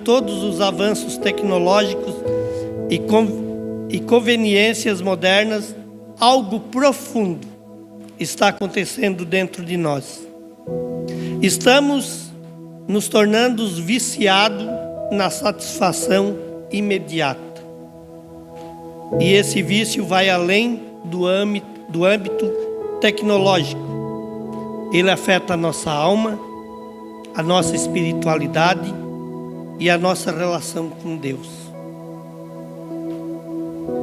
todos os avanços tecnológicos e conveniências modernas, algo profundo está acontecendo dentro de nós. Estamos nos tornando viciados na satisfação imediata. E esse vício vai além do âmbito tecnológico. Ele afeta a nossa alma, a nossa espiritualidade e a nossa relação com Deus.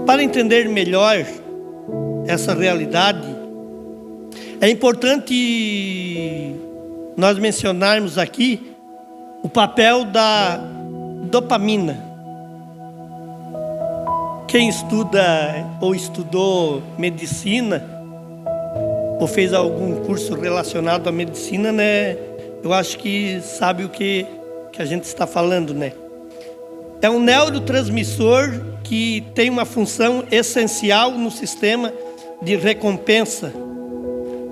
Para entender melhor essa realidade, é importante nós mencionarmos aqui o papel da dopamina. Quem estuda ou estudou medicina, ou fez algum curso relacionado à medicina, né? Eu acho que sabe o que a gente está falando, né? É um neurotransmissor que tem uma função essencial no sistema de recompensa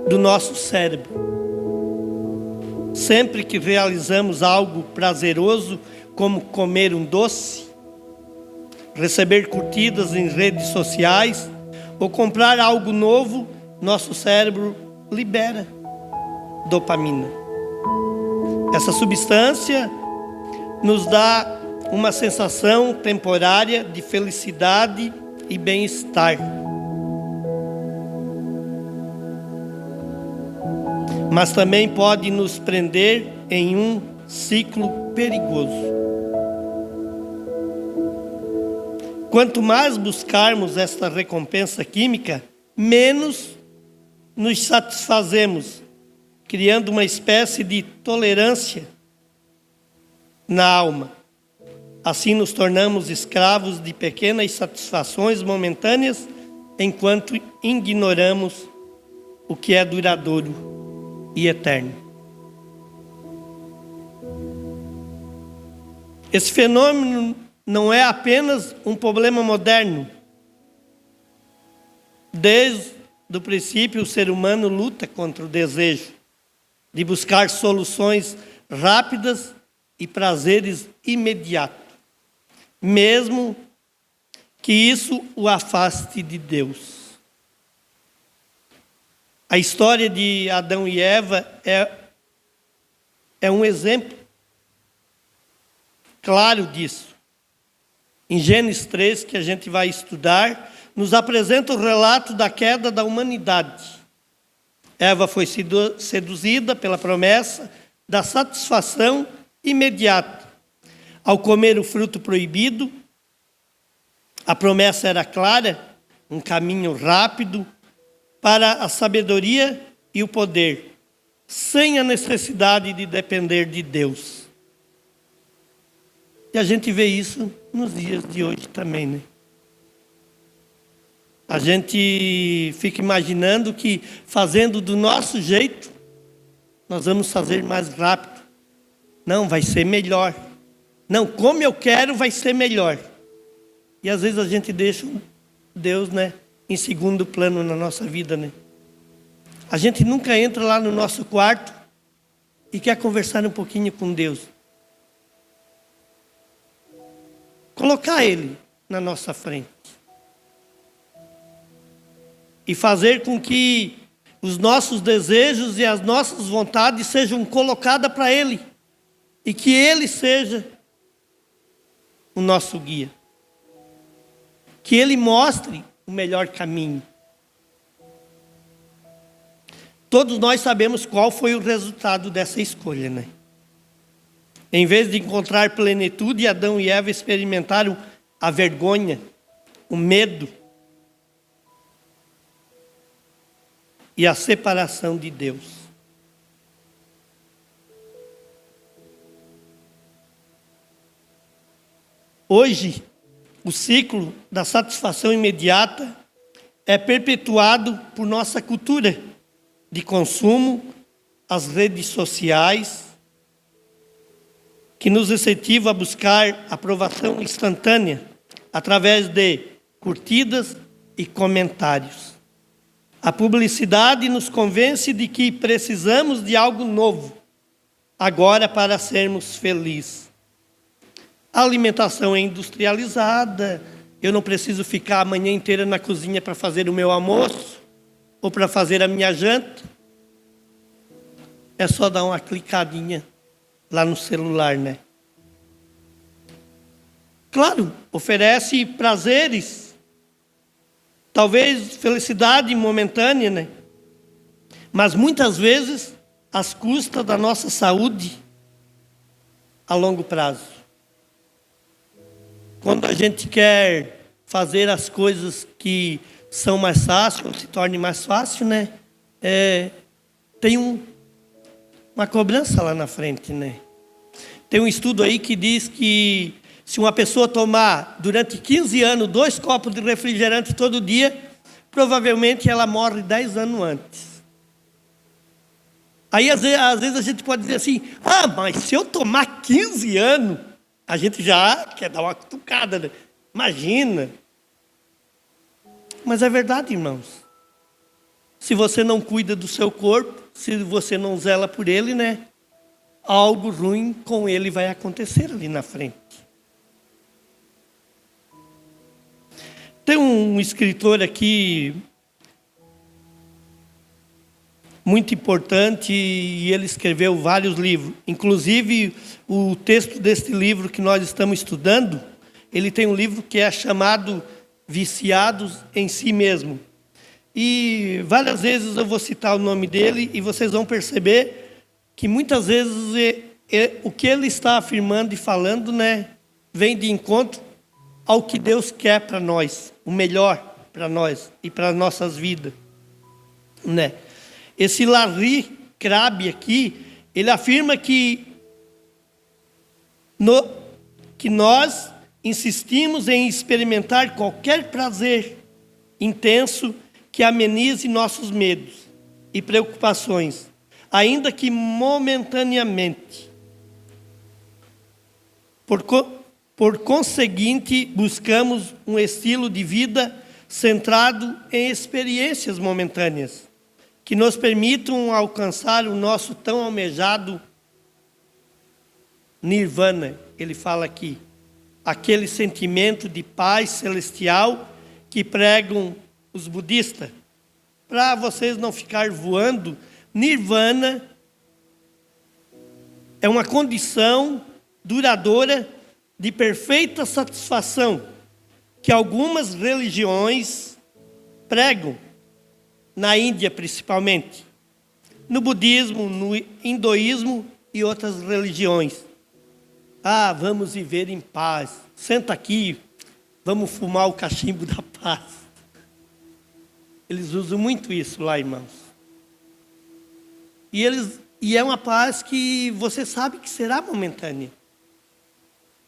do nosso cérebro. Sempre que realizamos algo prazeroso, como comer um doce, receber curtidas em redes sociais ou comprar algo novo, nosso cérebro libera dopamina. Essa substância nos dá uma sensação temporária de felicidade e bem-estar. Mas também pode nos prender em um ciclo perigoso. Quanto mais buscarmos esta recompensa química, menos nos satisfazemos, criando uma espécie de tolerância na alma. Assim nos tornamos escravos de pequenas satisfações momentâneas, enquanto ignoramos o que é duradouro e eterno. Esse fenômeno não é apenas um problema moderno. Desde o princípio, o ser humano luta contra o desejo de buscar soluções rápidas e prazeres imediatos, mesmo que isso o afaste de Deus. A história de Adão e Eva é um exemplo claro disso. Em Gênesis 3, que a gente vai estudar, nos apresenta o relato da queda da humanidade. Eva foi seduzida pela promessa da satisfação imediata. Ao comer o fruto proibido, a promessa era clara, um caminho rápido para a sabedoria e o poder, sem a necessidade de depender de Deus. E a gente vê isso nos dias de hoje também, né? A gente fica imaginando que fazendo do nosso jeito, nós vamos fazer mais rápido. Não, vai ser melhor. Não, como eu quero, vai ser melhor. E às vezes a gente deixa Deus, né, em segundo plano na nossa vida, né? A gente nunca entra lá no nosso quarto e quer conversar um pouquinho com Deus. Colocar Ele na nossa frente. E fazer com que os nossos desejos e as nossas vontades sejam colocadas para Ele. E que Ele seja o nosso guia. Que Ele mostre o melhor caminho. Todos nós sabemos qual foi o resultado dessa escolha, né? Em vez de encontrar plenitude, Adão e Eva experimentaram a vergonha, o medo e a separação de Deus. Hoje, o ciclo da satisfação imediata é perpetuado por nossa cultura de consumo, as redes sociais, que nos incentiva a buscar aprovação instantânea através de curtidas e comentários. A publicidade nos convence de que precisamos de algo novo agora para sermos felizes. A alimentação é industrializada. Eu não preciso ficar a manhã inteira na cozinha para fazer o meu almoço ou para fazer a minha janta. É só dar uma clicadinha lá no celular, né? Claro, oferece prazeres, talvez felicidade momentânea, né? Mas muitas vezes às custas da nossa saúde a longo prazo. Quando a gente quer fazer as coisas que são mais fáceis, ou se torne mais fácil, né? Tem uma cobrança lá na frente, né? Tem um estudo aí que diz que se uma pessoa tomar durante 15 anos 2 copos de refrigerante todo dia, provavelmente ela morre 10 anos antes. Aí, às vezes, a gente pode dizer assim, mas se eu tomar 15 anos, a gente já quer dar uma cutucada, né? Imagina. Mas é verdade, irmãos. Se você não cuida do seu corpo, se você não zela por ele, né? Algo ruim com ele vai acontecer ali na frente. Tem um escritor aqui muito importante e ele escreveu vários livros. Inclusive, o texto deste livro que nós estamos estudando, ele tem um livro que é chamado Viciados em Si Mesmo. E várias vezes eu vou citar o nome dele e vocês vão perceber que muitas vezes o que ele está afirmando e falando, né, vem de encontro ao que Deus quer para nós, o melhor para nós e para as nossas vidas, né? Esse Larry Crabb aqui, ele afirma que nós insistimos em experimentar qualquer prazer intenso que amenize nossos medos e preocupações, ainda que momentaneamente. Por conseguinte, buscamos um estilo de vida centrado em experiências momentâneas, que nos permitam alcançar o nosso tão almejado nirvana. Ele fala aqui, aquele sentimento de paz celestial que pregam os budistas. Para vocês não ficarem voando, nirvana é uma condição duradoura de perfeita satisfação que algumas religiões pregam, na Índia principalmente, no budismo, no hinduísmo e outras religiões. Vamos viver em paz, senta aqui, vamos fumar o cachimbo da paz. Eles usam muito isso lá, irmãos. E é uma paz que você sabe que será momentânea,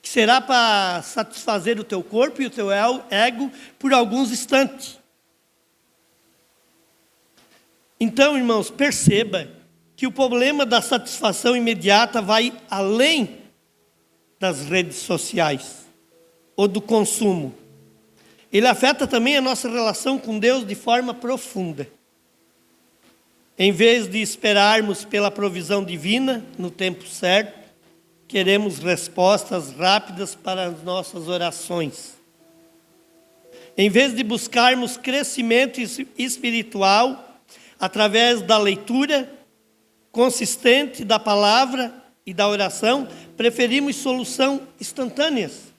que será para satisfazer o teu corpo e o teu ego por alguns instantes. Então, irmãos, perceba que o problema da satisfação imediata vai além das redes sociais ou do consumo. Ele afeta também a nossa relação com Deus de forma profunda. Em vez de esperarmos pela provisão divina no tempo certo, queremos respostas rápidas para as nossas orações. Em vez de buscarmos crescimento espiritual através da leitura consistente da palavra e da oração, preferimos soluções instantâneas,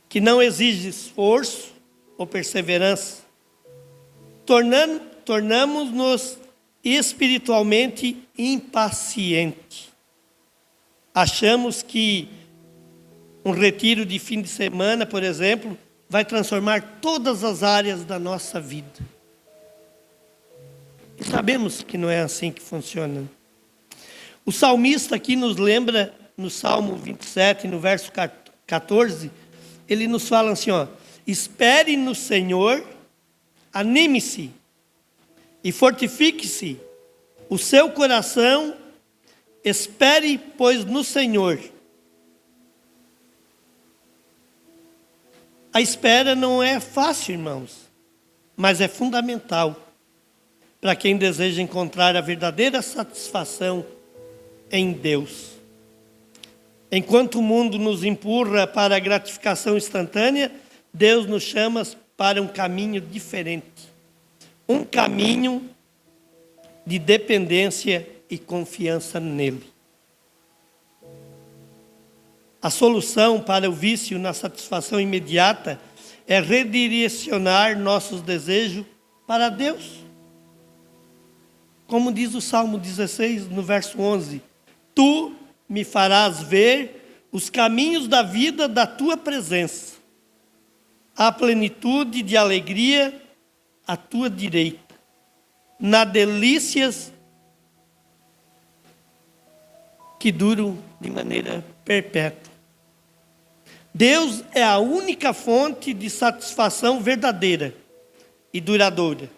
que não exigem esforço ou perseverança. Tornamos-nos espiritualmente impacientes. Achamos que um retiro de fim de semana, por exemplo, vai transformar todas as áreas da nossa vida. E sabemos que não é assim que funciona. O salmista aqui nos lembra, no Salmo 27, no verso 14, ele nos fala assim, espere no Senhor, anime-se e fortifique-se o seu coração, espere, pois, no Senhor. A espera não é fácil, irmãos, mas é fundamental para quem deseja encontrar a verdadeira satisfação em Deus. Enquanto o mundo nos empurra para a gratificação instantânea, Deus nos chama para um caminho diferente. Um caminho de dependência e confiança nele. A solução para o vício na satisfação imediata é redirecionar nossos desejos para Deus. Como diz o Salmo 16, no verso 11: Tu me farás ver os caminhos da vida da tua presença, a plenitude de alegria à tua direita, na delícias que duram de maneira perpétua. Deus é a única fonte de satisfação verdadeira e duradoura.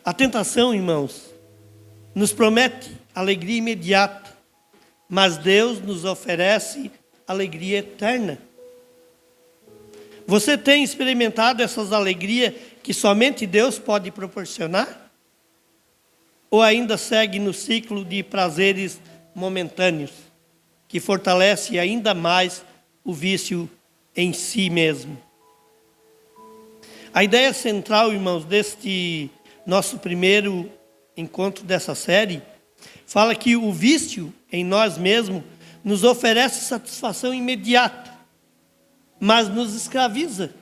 A tentação, irmãos, nos promete alegria imediata, mas Deus nos oferece alegria eterna. Você tem experimentado essas alegrias que somente Deus pode proporcionar? Ou ainda segue no ciclo de prazeres momentâneos, que fortalece ainda mais o vício em si mesmo? A ideia central, irmãos, deste nosso primeiro encontro dessa série, fala que o vício em nós mesmos nos oferece satisfação imediata, mas nos escraviza.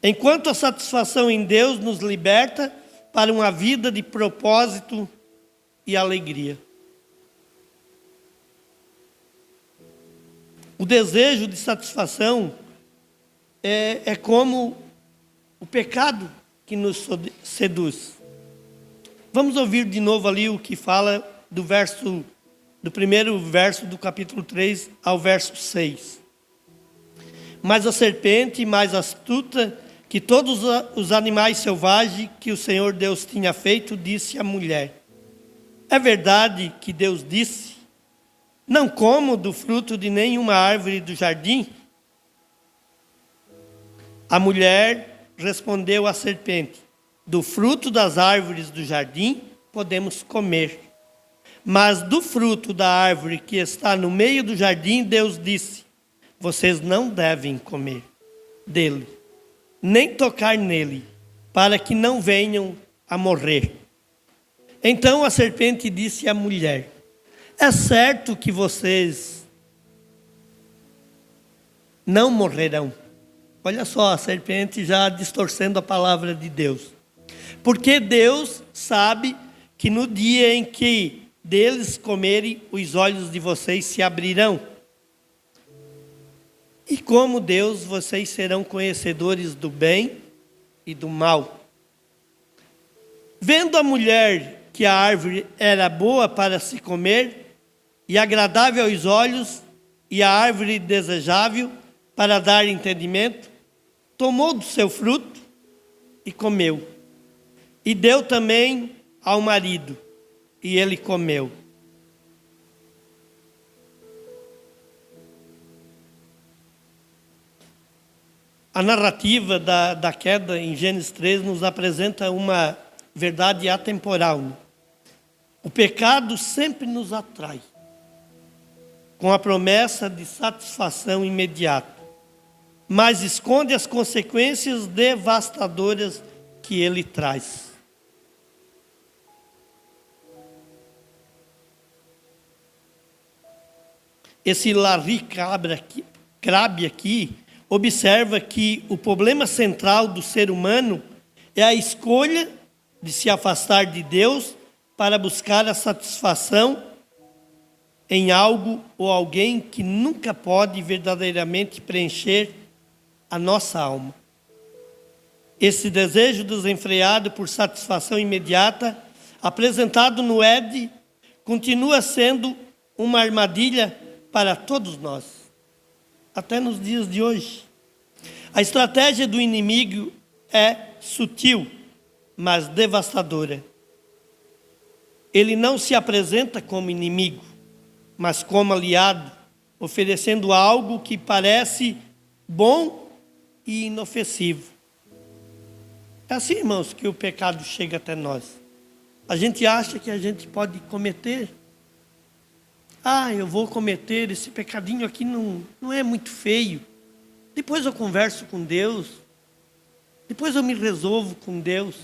Enquanto a satisfação em Deus nos liberta para uma vida de propósito e alegria. O desejo de satisfação é como o pecado que nos seduz. Vamos ouvir de novo ali o que fala do primeiro verso do capítulo 3 ao verso 6. Mas a serpente, mais astuta que todos os animais selvagens que o Senhor Deus tinha feito, disse à mulher: É verdade que Deus disse: Não como do fruto de nenhuma árvore do jardim? A mulher respondeu à serpente: Do fruto das árvores do jardim podemos comer. Mas do fruto da árvore que está no meio do jardim, Deus disse: Vocês não devem comer dele, nem tocar nele, para que não venham a morrer. Então a serpente disse à mulher: É certo que vocês não morrerão. Olha só, a serpente já distorcendo a palavra de Deus. Porque Deus sabe que no dia em que deles comerem, os olhos de vocês se abrirão. E como Deus, vocês serão conhecedores do bem e do mal. Vendo a mulher que a árvore era boa para se comer, e agradável aos olhos, e a árvore desejável para dar entendimento, tomou do seu fruto e comeu. E deu também ao marido, e ele comeu. A narrativa da queda em Gênesis 3 nos apresenta uma verdade atemporal. O pecado sempre nos atrai, com a promessa de satisfação imediata, mas esconde as consequências devastadoras que ele traz. Esse Larry Crabb aqui observa que o problema central do ser humano é a escolha de se afastar de Deus para buscar a satisfação em algo ou alguém que nunca pode verdadeiramente preencher a nossa alma. Esse desejo desenfreado por satisfação imediata, apresentado no Éden, continua sendo uma armadilha para todos nós, até nos dias de hoje. A estratégia do inimigo é sutil, mas devastadora. Ele não se apresenta como inimigo, mas como aliado, oferecendo algo que parece bom e inofensivo. É assim, irmãos, que o pecado chega até nós. A gente acha que a gente pode cometer Eu vou cometer esse pecadinho aqui, não é muito feio. Depois eu converso com Deus. Depois eu me resolvo com Deus.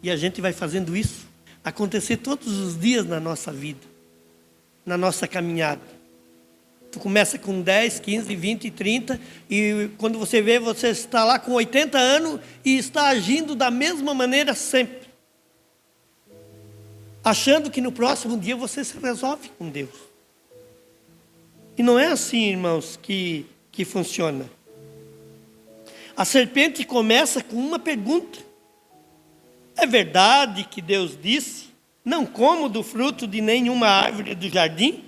E a gente vai fazendo isso acontecer todos os dias na nossa vida, na nossa caminhada. Tu começa com 10, 15, 20, 30, e quando você vê, você está lá com 80 anos e está agindo da mesma maneira sempre. Achando que no próximo dia você se resolve com Deus. E não é assim, irmãos, que funciona. A serpente começa com uma pergunta. É verdade que Deus disse, não como do fruto de nenhuma árvore do jardim?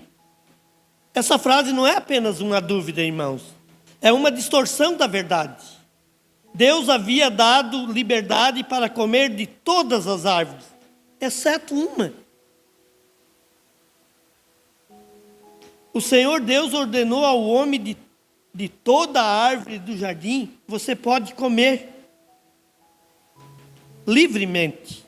Essa frase não é apenas uma dúvida, irmãos. É uma distorção da verdade. Deus havia dado liberdade para comer de todas as árvores, exceto uma. O Senhor Deus ordenou ao homem de toda a árvore do jardim, você pode comer livremente.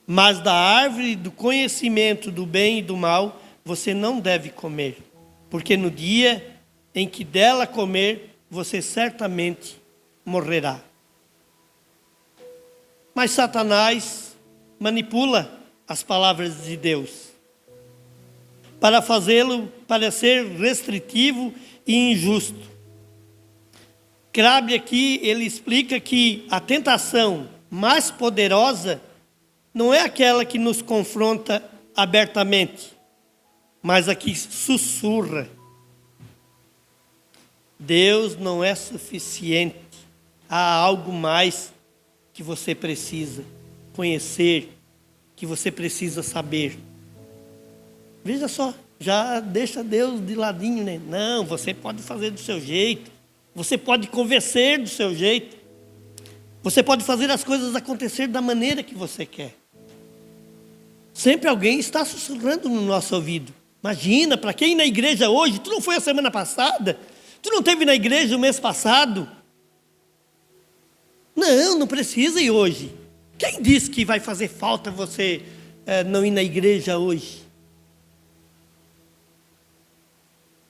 Mas da árvore do conhecimento do bem e do mal, você não deve comer, porque no dia em que dela comer, você certamente morrerá. Mas Satanás manipula as palavras de Deus para fazê-lo parecer restritivo e injusto. Cabe aqui, ele explica que a tentação mais poderosa não é aquela que nos confronta abertamente, mas a que sussurra. Deus não é suficiente. Há algo mais que você precisa conhecer, que você precisa saber. Veja só, já deixa Deus de ladinho, né? Não, você pode fazer do seu jeito. Você pode convencer do seu jeito. Você pode fazer as coisas acontecer da maneira que você quer. Sempre alguém está sussurrando no nosso ouvido. Imagina, para quem ir na igreja hoje? Tu não foi a semana passada? Tu não esteve na igreja o mês passado? Não precisa ir hoje. Quem disse que vai fazer falta você não ir na igreja hoje?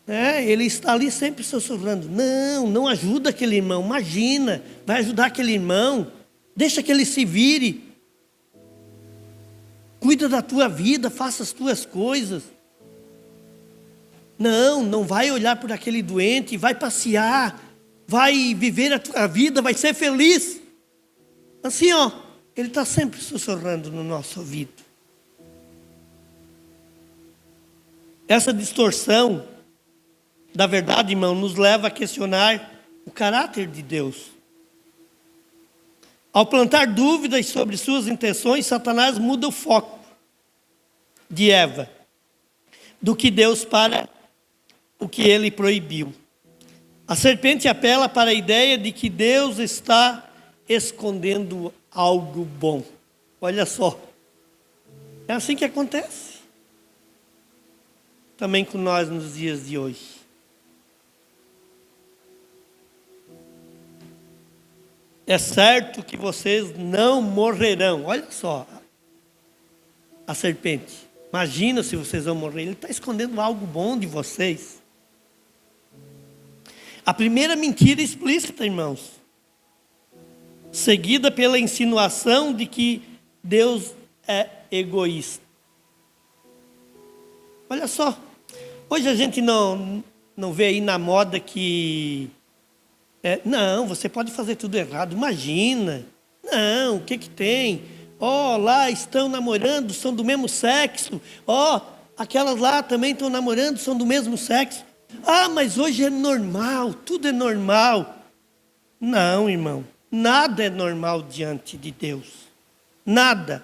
Ele está ali sempre sussurrando. Não ajuda aquele irmão. Imagina, vai ajudar aquele irmão. Deixa que ele se vire. Cuida da tua vida, faça as tuas coisas. Não vai olhar por aquele doente, vai passear, vai viver a tua vida, vai ser feliz. Assim, ele está sempre sussurrando no nosso ouvido. Essa distorção da verdade, irmão, nos leva a questionar o caráter de Deus. Ao plantar dúvidas sobre suas intenções, Satanás muda o foco de Eva, do que Deus para o que ele proibiu. A serpente apela para a ideia de que Deus está escondendo algo bom. Olha só, é assim que acontece também com nós nos dias de hoje. É certo que vocês não morrerão. Olha só, a serpente. Imagina se vocês vão morrer. Ele está escondendo algo bom de vocês. A primeira mentira explícita, irmãos, seguida pela insinuação de que Deus é egoísta. Olha só, hoje a gente não vê aí na moda que não, você pode fazer tudo errado, imagina. Não, o que tem? Lá estão namorando, são do mesmo sexo. Aquelas lá também estão namorando, são do mesmo sexo. Mas hoje é normal, tudo é normal. Não, irmão, nada é normal diante de Deus. Nada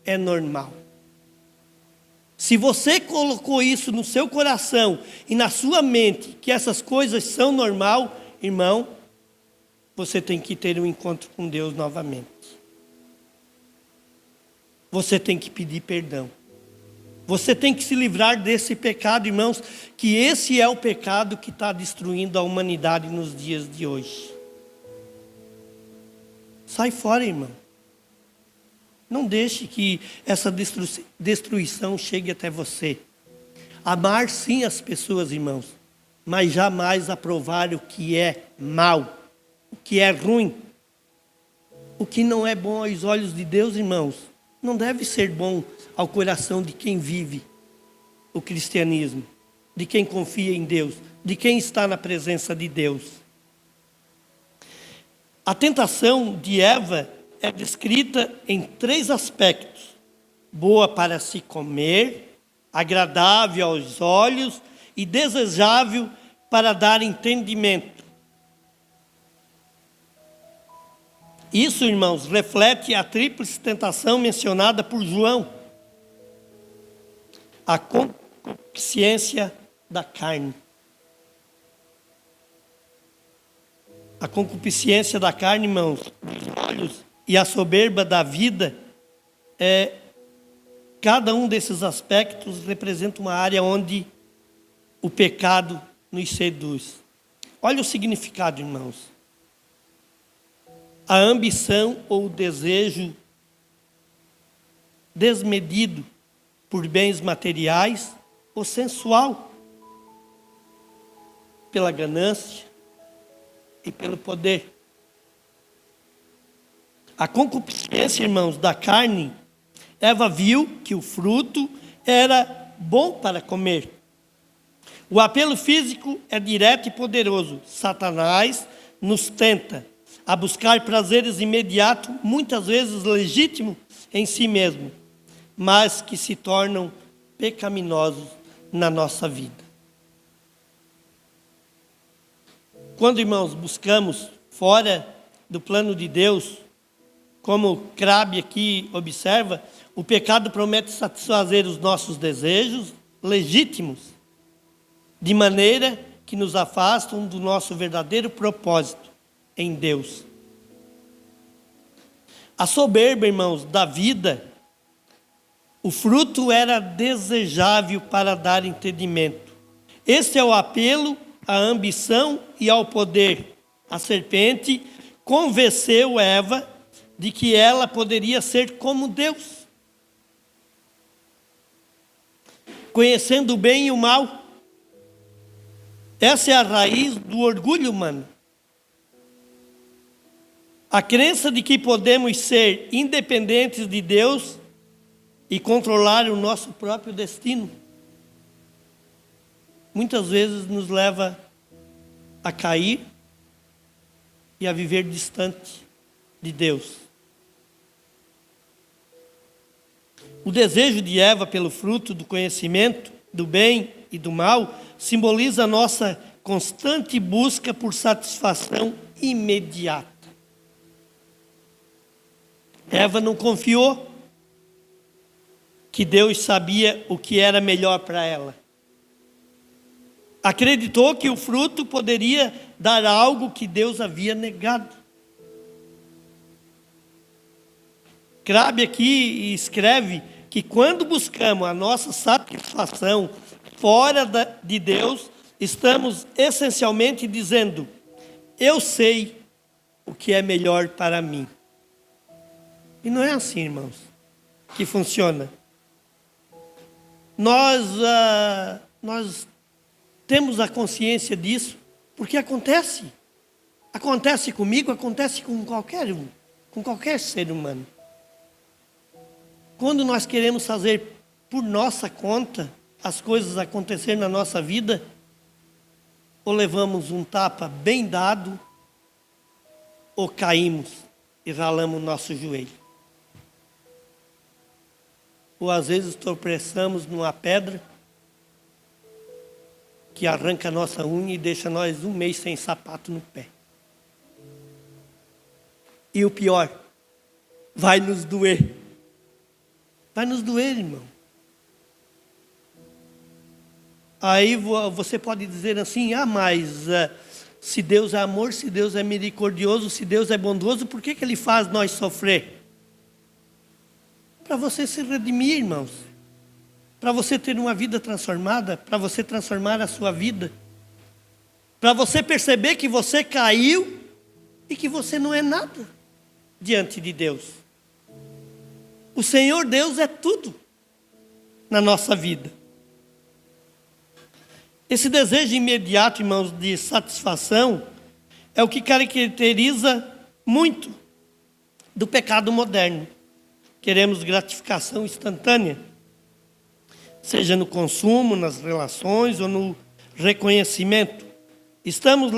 é normal. Se você colocou isso no seu coração e na sua mente, que essas coisas são normal, irmão, você tem que ter um encontro com Deus novamente. Você tem que pedir perdão. Você tem que se livrar desse pecado, irmãos, que esse é o pecado que está destruindo a humanidade nos dias de hoje. Sai fora, irmão. Não deixe que essa destruição chegue até você. Amar sim as pessoas, irmãos, mas jamais aprovar o que é mal, o que é ruim. O que não é bom aos olhos de Deus, irmãos, não deve ser bom ao coração de quem vive o cristianismo, de quem confia em Deus, de quem está na presença de Deus. A tentação de Eva é descrita em 3 aspectos: boa para se comer, agradável aos olhos e desejável para dar entendimento. Isso, irmãos, reflete a tríplice tentação mencionada por João: a concupiscência da carne. A concupiscência da carne, irmãos, dos olhos, e a soberba da vida, cada um desses aspectos representa uma área onde o pecado nos seduz. Olha o significado, irmãos. A ambição ou o desejo desmedido por bens materiais ou sensual, pela ganância e pelo poder. A concupiscência, irmãos, da carne, Eva viu que o fruto era bom para comer. O apelo físico é direto e poderoso. Satanás nos tenta a buscar prazeres imediatos, muitas vezes legítimos em si mesmo, mas que se tornam pecaminosos na nossa vida. Quando, irmãos, buscamos fora do plano de Deus, como Crabe aqui observa, o pecado promete satisfazer os nossos desejos legítimos, de maneira que nos afastam do nosso verdadeiro propósito em Deus. A soberba, irmãos, da vida, o fruto era desejável para dar entendimento. Este é o apelo à ambição e ao poder. A serpente convenceu Eva de que ela poderia ser como Deus, conhecendo o bem e o mal. Essa é a raiz do orgulho humano. A crença de que podemos ser independentes de Deus e controlar o nosso próprio destino, muitas vezes nos leva a cair e a viver distante de Deus. O desejo de Eva pelo fruto do conhecimento do bem e do mal simboliza a nossa constante busca por satisfação imediata. Eva não confiou que Deus sabia o que era melhor para ela. Acreditou que o fruto poderia dar algo que Deus havia negado. Crabe aqui escreve que quando buscamos a nossa satisfação fora de Deus, estamos essencialmente dizendo: eu sei o que é melhor para mim. E não é assim, irmãos, que funciona. Nós temos a consciência disso, porque acontece. Acontece comigo, acontece com qualquer um, com qualquer ser humano. Quando nós queremos fazer por nossa conta as coisas acontecer na nossa vida, ou levamos um tapa bem dado, ou caímos e ralamos o nosso joelho. Ou às vezes tropeçamos numa pedra que arranca a nossa unha e deixa nós um mês sem sapato no pé. E o pior, vai nos doer. Vai nos doer, irmão. Aí você pode dizer assim: mas se Deus é amor, se Deus é misericordioso, se Deus é bondoso, por que Ele faz nós sofrer? Para você se redimir, irmãos. Para você ter uma vida transformada, para você transformar a sua vida. Para você perceber que você caiu e que você não é nada diante de Deus. O Senhor Deus é tudo na nossa vida. Esse desejo imediato, irmãos, de satisfação, é o que caracteriza muito do pecado moderno. Queremos gratificação instantânea, seja no consumo, nas relações ou no reconhecimento. Estamos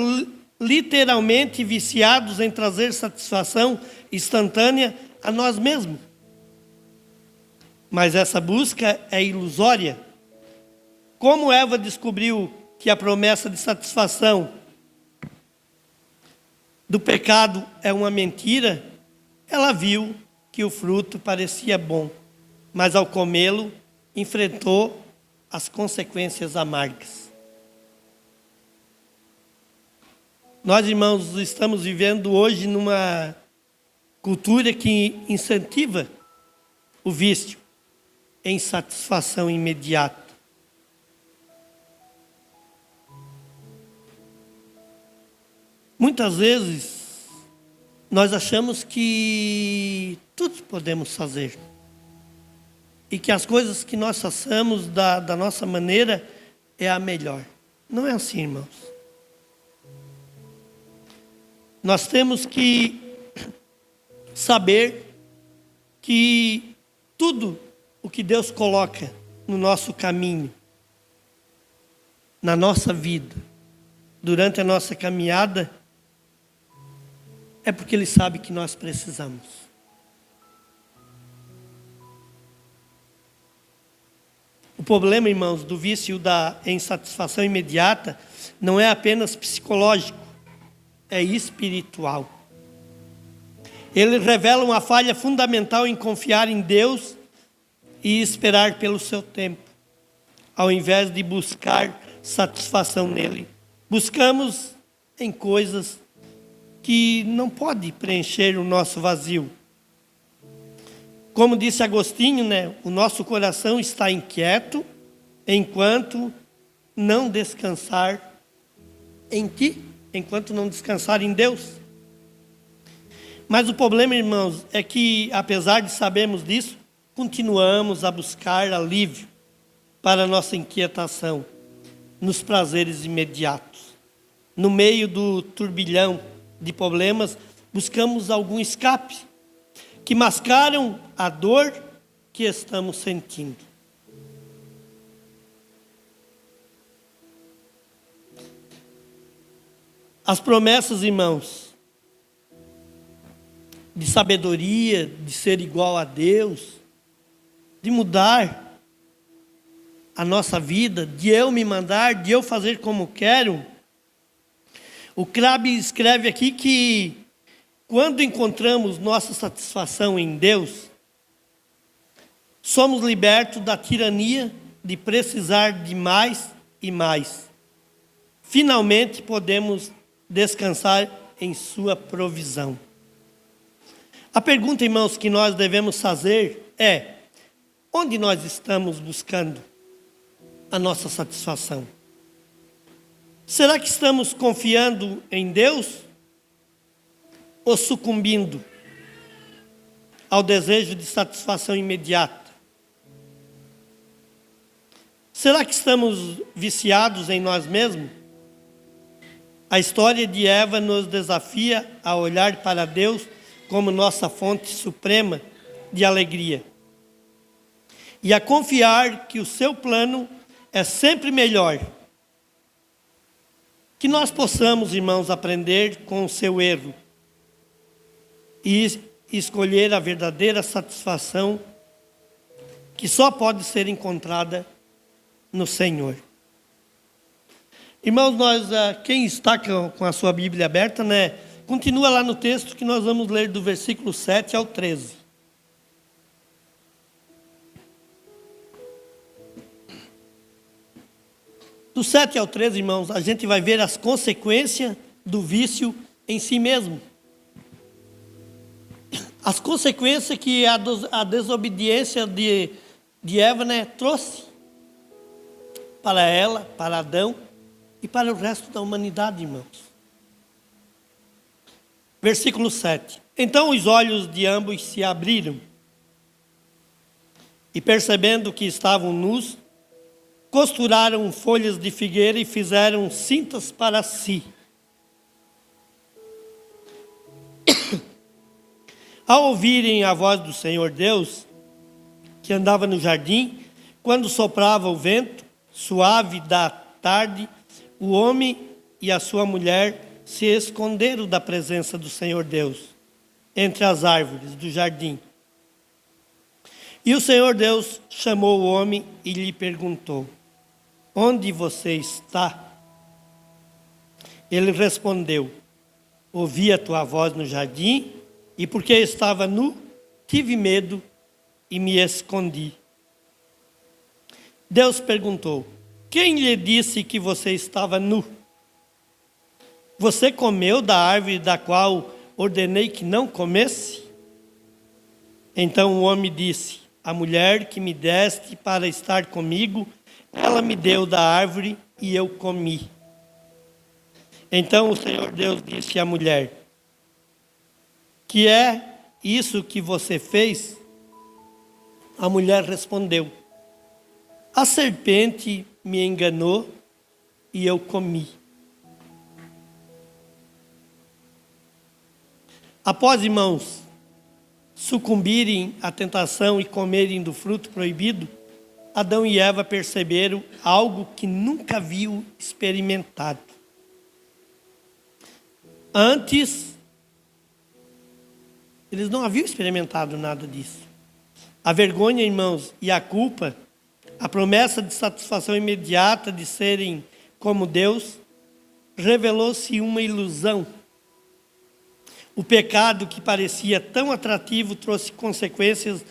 literalmente viciados em trazer satisfação instantânea a nós mesmos. Mas essa busca é ilusória. Como Eva descobriu que a promessa de satisfação do pecado é uma mentira, ela viu que o fruto parecia bom, mas ao comê-lo, enfrentou as consequências amargas. Nós, irmãos, estamos vivendo hoje numa cultura que incentiva o vício em satisfação imediata. Muitas vezes, nós achamos que tudo podemos fazer. E que as coisas que nós façamos da nossa maneira é a melhor. Não é assim, irmãos. Nós temos que saber que tudo o que Deus coloca no nosso caminho, na nossa vida, durante a nossa caminhada, é porque Ele sabe que nós precisamos. O problema, irmãos, do vício da insatisfação imediata não é apenas psicológico, é espiritual. Ele revela uma falha fundamental em confiar em Deus e esperar pelo seu tempo, ao invés de buscar satisfação nele. Buscamos em coisas que não podem preencher o nosso vazio. Como disse Agostinho, o nosso coração está inquieto enquanto não descansar em ti, enquanto não descansar em Deus. Mas o problema, irmãos, é que, apesar de sabermos disso, continuamos a buscar alívio para a nossa inquietação nos prazeres imediatos. No meio do turbilhão de problemas, buscamos algum escape que mascaram a dor que estamos sentindo. As promessas, irmãos, de sabedoria, de ser igual a Deus, de mudar a nossa vida, de eu me mandar, de eu fazer como quero. O Crabb escreve aqui que quando encontramos nossa satisfação em Deus, somos libertos da tirania de precisar de mais e mais. Finalmente podemos descansar em sua provisão. A pergunta, irmãos, que nós devemos fazer é: onde nós estamos buscando a nossa satisfação? Será que estamos confiando em Deus ou sucumbindo ao desejo de satisfação imediata? Será que estamos viciados em nós mesmos? A história de Eva nos desafia a olhar para Deus como nossa fonte suprema de alegria e a confiar que o seu plano é sempre melhor. Que nós possamos, irmãos, aprender com o seu erro e escolher a verdadeira satisfação que só pode ser encontrada no Senhor. Irmãos, quem está com a sua Bíblia aberta, continua lá no texto que nós vamos ler do versículo 7 ao 13. Do 7 ao 13, irmãos, a gente vai ver as consequências do vício em si mesmo. As consequências que a desobediência de Eva trouxe para ela, para Adão e para o resto da humanidade, irmãos. Versículo 7. Então os olhos de ambos se abriram e, percebendo que estavam nus, costuraram folhas de figueira e fizeram cintas para si. Ao ouvirem a voz do Senhor Deus, que andava no jardim, quando soprava o vento suave da tarde, o homem e a sua mulher se esconderam da presença do Senhor Deus, entre as árvores do jardim. E o Senhor Deus chamou o homem e lhe perguntou: onde você está? Ele respondeu: ouvi a tua voz no jardim, e porque estava nu, tive medo e me escondi. Deus perguntou: quem lhe disse que você estava nu? Você comeu da árvore da qual ordenei que não comesse? Então o homem disse: a mulher que me deste para estar comigo, ela me deu da árvore e eu comi. Então o Senhor Deus disse à mulher: que é isso que você fez? A mulher respondeu: a serpente me enganou e eu comi. Após, irmãos, sucumbirem à tentação e comerem do fruto proibido, Adão e Eva perceberam algo que nunca haviam experimentado. Antes, eles não haviam experimentado nada disso. A vergonha, irmãos, e a culpa, a promessa de satisfação imediata de serem como Deus, revelou-se uma ilusão. O pecado que parecia tão atrativo trouxe consequências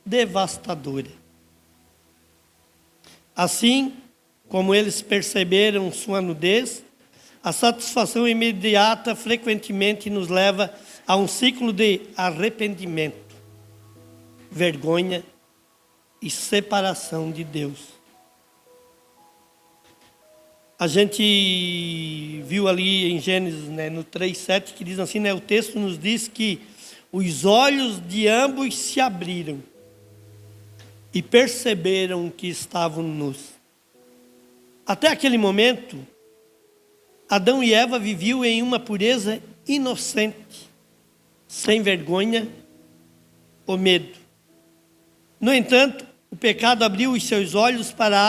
devastadoras. Assim como eles perceberam sua nudez, a satisfação imediata frequentemente nos leva a um ciclo de arrependimento, vergonha e separação de Deus. A gente viu ali em Gênesis, no 3:7, que diz assim, o texto nos diz que os olhos de ambos se abriram e perceberam que estavam nus. Até aquele momento, Adão e Eva viviam em uma pureza inocente, sem vergonha ou medo. No entanto, o pecado abriu os seus olhos para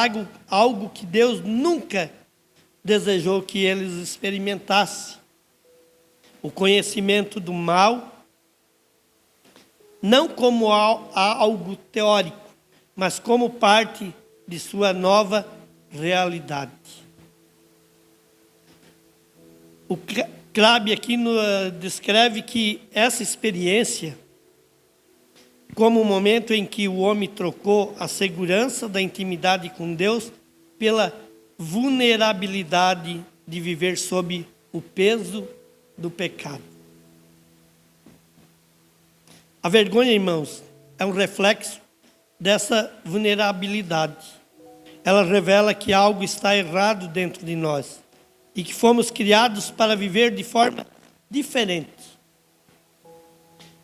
algo que Deus nunca desejou que eles experimentassem: o conhecimento do mal, não como algo teórico, mas como parte de sua nova realidade. O Crabb aqui descreve que essa experiência, como o momento em que o homem trocou a segurança da intimidade com Deus pela vulnerabilidade de viver sob o peso do pecado. A vergonha, irmãos, é um reflexo dessa vulnerabilidade. Ela revela que algo está errado dentro de nós e que fomos criados para viver de forma diferente.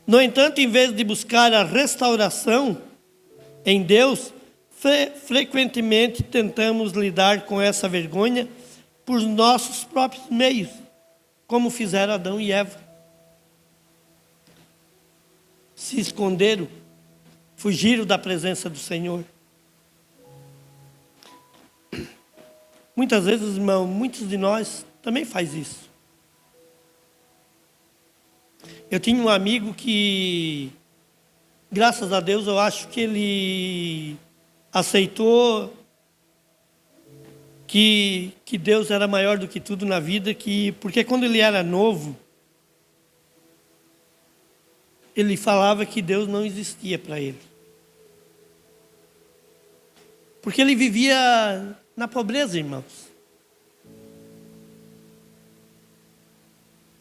No entanto, em vez de buscar a restauração em Deus, frequentemente tentamos lidar com essa vergonha por nossos próprios meios, como fizeram Adão e Eva. Se esconderam, fugiram da presença do Senhor. Muitas vezes, irmão, muitos de nós também faz isso. Eu tinha um amigo que, graças a Deus, eu acho que ele aceitou que Deus era maior do que tudo na vida, porque quando ele era novo, ele falava que Deus não existia para ele. Porque ele vivia na pobreza, irmãos.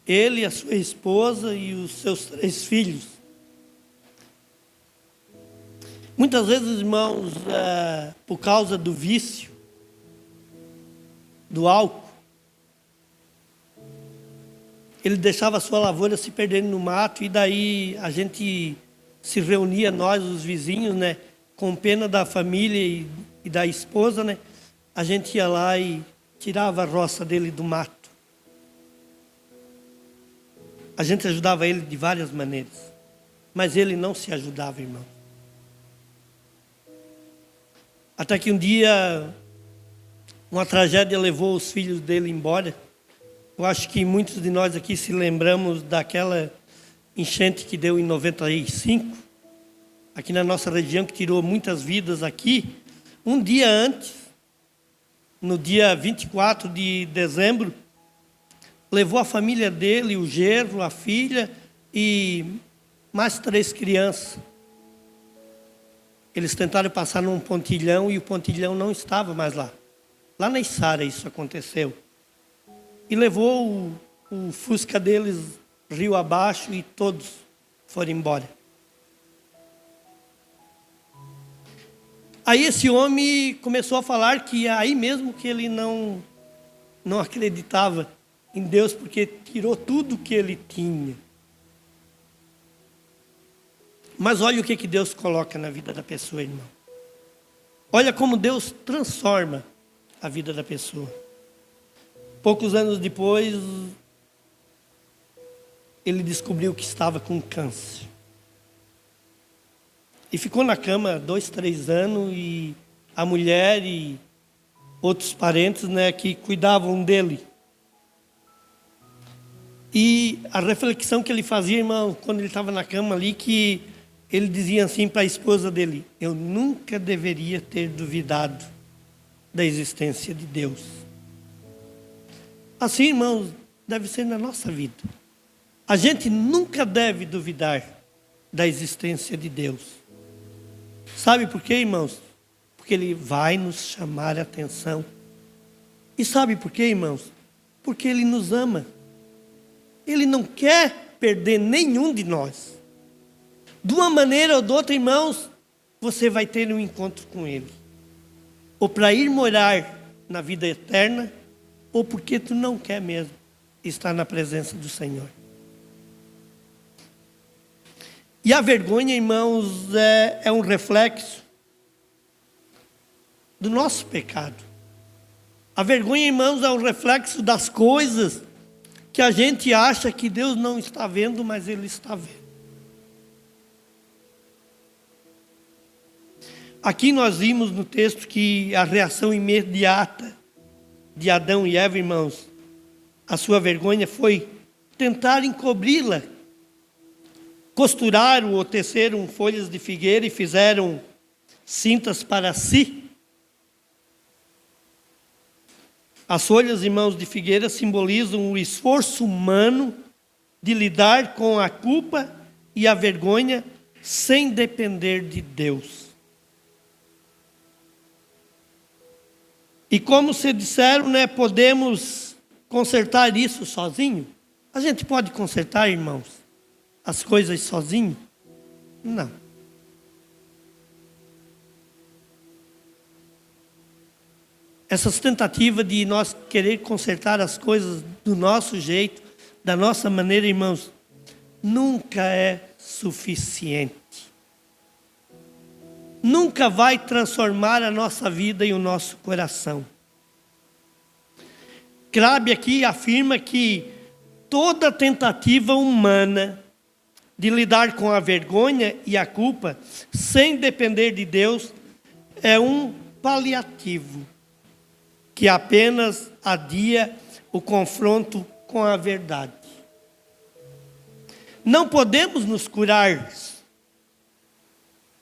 Ele, a sua esposa e os seus 3 filhos. Muitas vezes, irmãos, por causa do vício, do álcool, ele deixava a sua lavoura se perdendo no mato, e daí a gente se reunia, nós, os vizinhos, com pena da família e da esposa, a gente ia lá e tirava a roça dele do mato. A gente ajudava ele de várias maneiras, mas ele não se ajudava, irmão. Até que um dia, uma tragédia levou os filhos dele embora. Eu acho que muitos de nós aqui se lembramos daquela enchente que deu em 95, aqui na nossa região, que tirou muitas vidas aqui. Um dia antes, no dia 24 de dezembro, levou a família dele, o genro, a filha e mais 3 crianças. Eles tentaram passar num pontilhão e o pontilhão não estava mais lá. Lá na Içara isso aconteceu. E levou o Fusca deles rio abaixo e todos foram embora. Aí esse homem começou a falar que aí mesmo que ele não acreditava em Deus, porque tirou tudo que ele tinha. Mas olha o que Deus coloca na vida da pessoa, irmão. Olha como Deus transforma a vida da pessoa. Poucos anos depois, ele descobriu que estava com câncer. E ficou na cama 2, 3 anos, e a mulher e outros parentes, que cuidavam dele. E a reflexão que ele fazia, irmão, quando ele estava na cama ali, que ele dizia assim para a esposa dele: eu nunca deveria ter duvidado da existência de Deus. Assim, irmãos, deve ser na nossa vida. A gente nunca deve duvidar da existência de Deus. Sabe por quê, irmãos? Porque Ele vai nos chamar a atenção. E sabe por quê, irmãos? Porque Ele nos ama. Ele não quer perder nenhum de nós. De uma maneira ou de outra, irmãos, você vai ter um encontro com Ele. Ou para ir morar na vida eterna, ou porque tu não quer mesmo estar na presença do Senhor. E a vergonha, irmãos, é um reflexo do nosso pecado. A vergonha, irmãos, é um reflexo das coisas que a gente acha que Deus não está vendo, mas Ele está vendo. Aqui nós vimos no texto que a reação imediata de Adão e Eva, irmãos, a sua vergonha foi tentar encobri-la. Costuraram ou teceram folhas de figueira e fizeram cintas para si. As folhas, irmãos, de figueira simbolizam o esforço humano de lidar com a culpa e a vergonha sem depender de Deus. E como se disseram, podemos consertar isso sozinho? A gente pode consertar, irmãos, as coisas sozinho? Não. Essas tentativas de nós querer consertar as coisas do nosso jeito, da nossa maneira, irmãos, nunca é suficiente. Nunca vai transformar a nossa vida e o nosso coração. Crabe aqui afirma que toda tentativa humana de lidar com a vergonha e a culpa, sem depender de Deus, é um paliativo, que apenas adia o confronto com a verdade. Não podemos nos curar.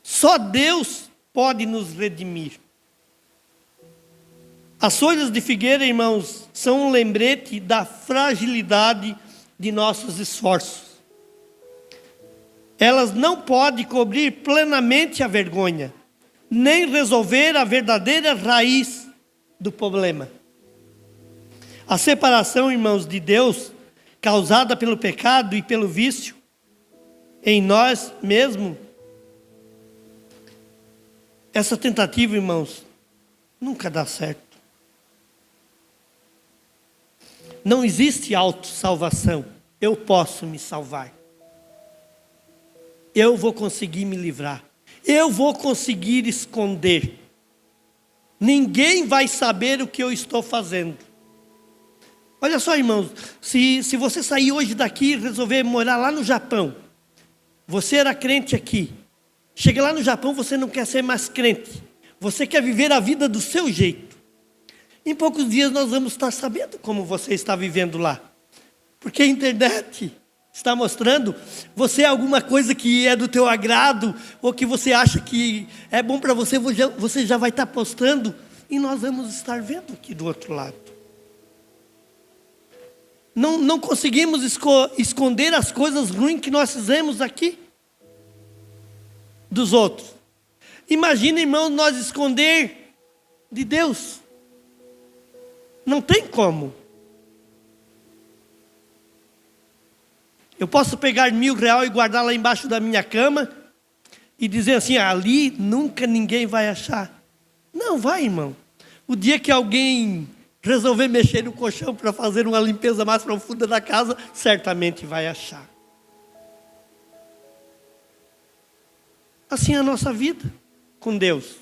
Só Deus pode nos redimir. As folhas de figueira, irmãos, são um lembrete da fragilidade de nossos esforços. Elas não podem cobrir plenamente a vergonha, nem resolver a verdadeira raiz do problema. A separação, irmãos, de Deus, causada pelo pecado e pelo vício em nós mesmos, essa tentativa, irmãos, nunca dá certo. Não existe autossalvação. Eu posso me salvar. Eu vou conseguir me livrar. Eu vou conseguir esconder. Ninguém vai saber o que eu estou fazendo. Olha só, irmãos, se você sair hoje daqui e resolver morar lá no Japão, você era crente aqui, chega lá no Japão, você não quer ser mais crente, você quer viver a vida do seu jeito. Em poucos dias nós vamos estar sabendo como você está vivendo lá, porque a internet está mostrando você alguma coisa que é do teu agrado, ou que você acha que é bom para você, você já vai estar postando, e nós vamos estar vendo aqui do outro lado. Não conseguimos esconder as coisas ruins que nós fizemos aqui dos outros. Imagina, irmão, nós esconder de Deus. Não tem como. Eu posso pegar R$1.000 e guardar lá embaixo da minha cama e dizer assim, ali nunca ninguém vai achar. Não vai, irmão. O dia que alguém resolver mexer no colchão para fazer uma limpeza mais profunda da casa, certamente vai achar. Assim é a nossa vida com Deus.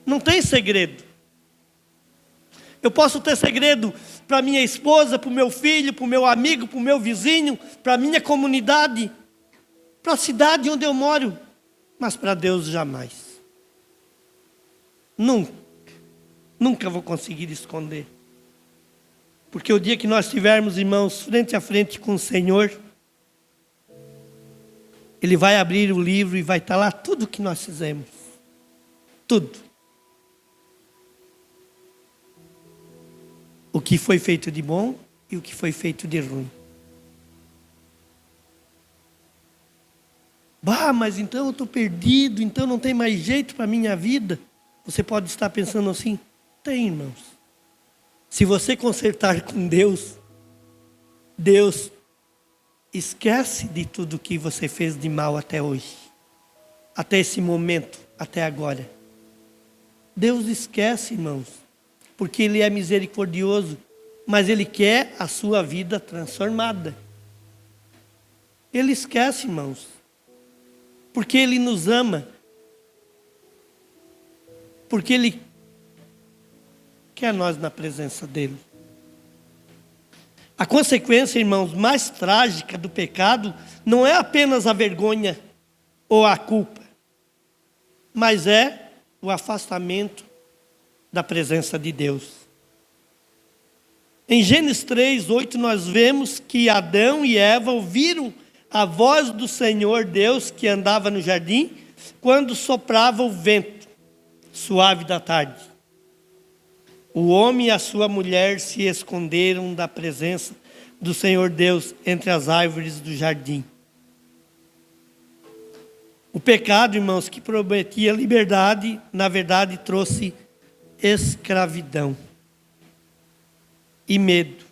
Não tem segredo. Eu posso ter segredo para minha esposa, para o meu filho, para o meu amigo, para o meu vizinho, para a minha comunidade, para a cidade onde eu moro, mas para Deus jamais. Nunca vou conseguir esconder. Porque o dia que nós estivermos, irmãos, frente a frente com o Senhor, Ele vai abrir o livro e vai estar lá tudo o que nós fizemos. Tudo. O que foi feito de bom e o que foi feito de ruim. Bah, mas então eu estou perdido, então não tem mais jeito para a minha vida. Você pode estar pensando assim, tem, irmãos. Se você consertar com Deus, Deus esquece de tudo que você fez de mal até hoje. Até esse momento, até agora. Deus esquece, irmãos. Porque Ele é misericordioso, mas Ele quer a sua vida transformada. Ele esquece, irmãos, porque Ele nos ama, porque Ele quer nós na presença dEle. A consequência, irmãos, mais trágica do pecado não é apenas a vergonha ou a culpa, mas é o afastamento da presença de Deus. Em Gênesis 3:8 nós vemos que Adão e Eva ouviram a voz do Senhor Deus que andava no jardim quando soprava o vento suave da tarde. O homem e a sua mulher se esconderam da presença do Senhor Deus entre as árvores do jardim. O pecado, irmãos, que prometia liberdade, na verdade trouxe escravidão e medo.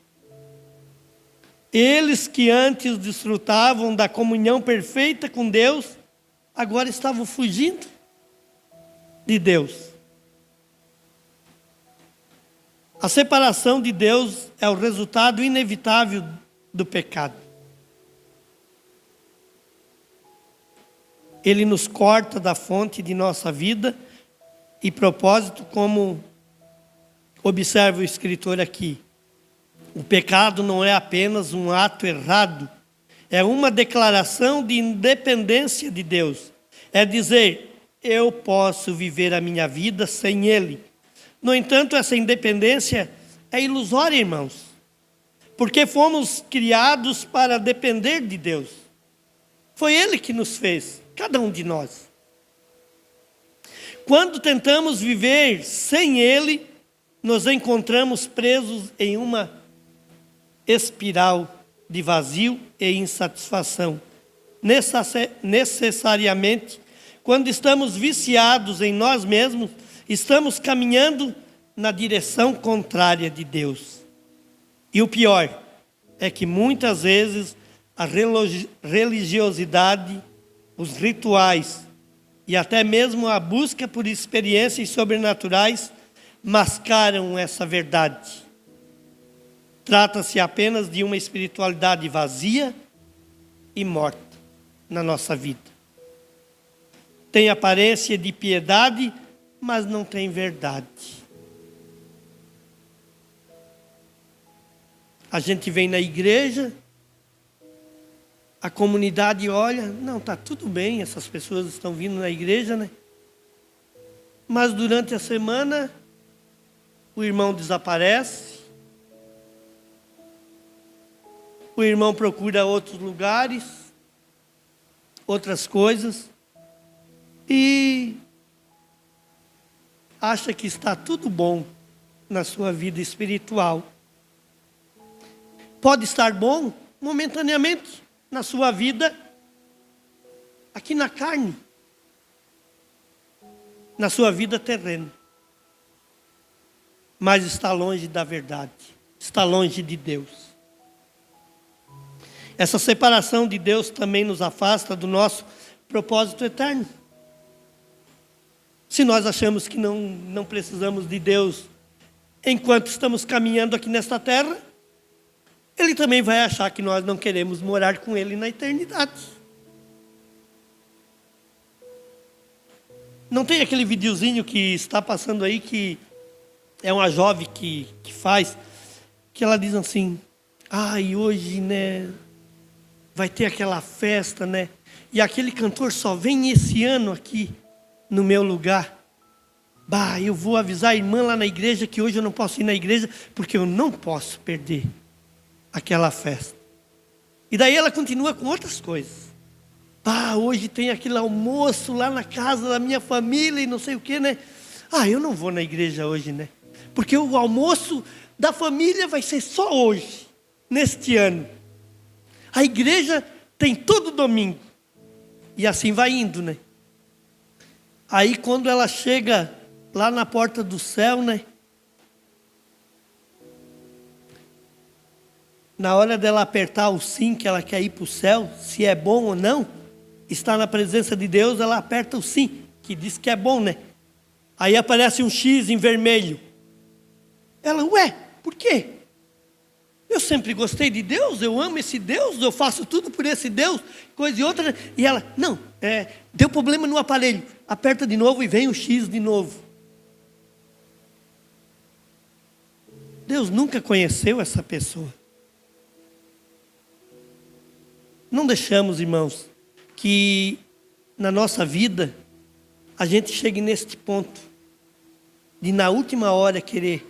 Eles que antes desfrutavam da comunhão perfeita com Deus, agora estavam fugindo de Deus. A separação de Deus é o resultado inevitável do pecado. Ele nos corta da fonte de nossa vida e propósito, como observa o escritor aqui. O pecado não é apenas um ato errado, é uma declaração de independência de Deus. É dizer, eu posso viver a minha vida sem Ele. No entanto, essa independência é ilusória, irmãos, porque fomos criados para depender de Deus. Foi Ele que nos fez, cada um de nós. Quando tentamos viver sem Ele, nos encontramos presos em uma espiral de vazio e insatisfação. Necessariamente, quando estamos viciados em nós mesmos, estamos caminhando na direção contrária de Deus. E o pior é que muitas vezes a religiosidade, os rituais e até mesmo a busca por experiências sobrenaturais mascaram essa verdade. Trata-se apenas de uma espiritualidade vazia e morta na nossa vida. Tem aparência de piedade, mas não tem verdade. A gente vem na igreja, a comunidade olha, não, está tudo bem, essas pessoas estão vindo na igreja, né? Mas durante a semana, o irmão desaparece, o irmão procura outros lugares, outras coisas, e acha que está tudo bom na sua vida espiritual. Pode estar bom momentaneamente na sua vida, aqui na carne, na sua vida terrena. Mas está longe da verdade, está longe de Deus. Essa separação de Deus também nos afasta do nosso propósito eterno. Se nós achamos que não precisamos de Deus enquanto estamos caminhando aqui nesta terra, Ele também vai achar que nós não queremos morar com Ele na eternidade. Não tem aquele videozinho que está passando aí, que é uma jovem que faz, que ela diz assim, e hoje, né, vai ter aquela festa, né, e aquele cantor só vem esse ano aqui no meu lugar. Eu vou avisar a irmã lá na igreja que hoje eu não posso ir na igreja, porque eu não posso perder aquela festa. E daí ela continua com outras coisas. Hoje tem aquele almoço lá na casa da minha família e não sei o que, né? Eu não vou na igreja hoje, né? Porque o almoço da família vai ser só hoje, neste ano. A igreja tem todo domingo. E assim vai indo, né? Aí quando ela chega lá na porta do céu, né? Na hora dela apertar o sim, que ela quer ir para o céu, se é bom ou não, está na presença de Deus, ela aperta o sim, que diz que é bom, né? Aí aparece um X em vermelho. Ela, por quê? Eu sempre gostei de Deus, eu amo esse Deus, eu faço tudo por esse Deus, coisa e outra. E ela, não, deu problema no aparelho. Aperta de novo e vem o X de novo. Deus nunca conheceu essa pessoa. Não deixamos, irmãos, que na nossa vida a gente chegue neste ponto de na última hora querer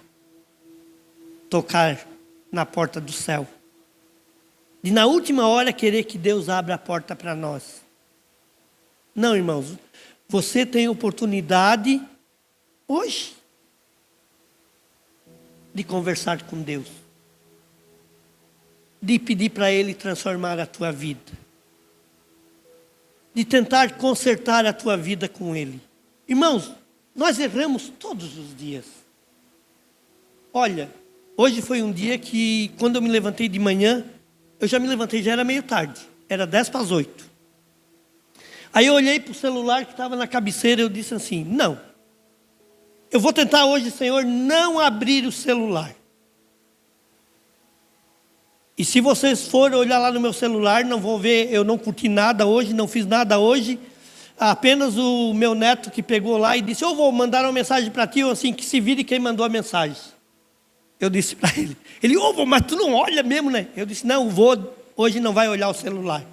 tocar na porta do céu. De na última hora querer que Deus abra a porta para nós. Não, irmãos, você tem oportunidade hoje de conversar com Deus, de pedir para Ele transformar a tua vida, de tentar consertar a tua vida com Ele. Irmãos, nós erramos todos os dias. Olha, hoje foi um dia que, quando eu me levantei de manhã, eu já me levantei, já era meio tarde, era 7:50. Aí eu olhei para o celular que estava na cabeceira e eu disse assim, não, eu vou tentar hoje, Senhor, não abrir o celular. E se vocês forem olhar lá no meu celular, não vão ver, eu não curti nada hoje, não fiz nada hoje. Apenas o meu neto que pegou lá e disse, eu vou mandar uma mensagem para ti, assim, que se vire quem mandou a mensagem. Eu disse para ele, vô, mas tu não olha mesmo, né? Eu disse, não, o vô hoje não vai olhar o celular.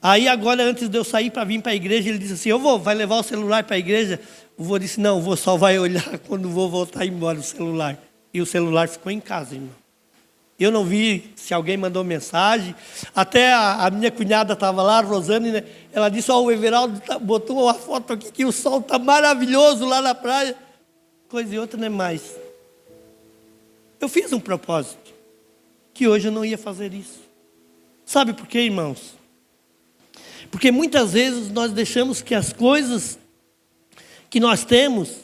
Aí agora, antes de eu sair para vir para a igreja, ele disse assim, vô, vai levar o celular para a igreja? O vô disse, não, o vô só vai olhar quando o vô voltar embora o celular. E o celular ficou em casa, irmão. Eu não vi se alguém mandou mensagem. Até a minha cunhada estava lá, a Rosane, né? Ela disse, o Everaldo botou uma foto aqui que o sol está maravilhoso lá na praia. Coisa e outra, não é mais. Eu fiz um propósito, que hoje eu não ia fazer isso. Sabe por quê, irmãos? Porque muitas vezes nós deixamos que as coisas que nós temos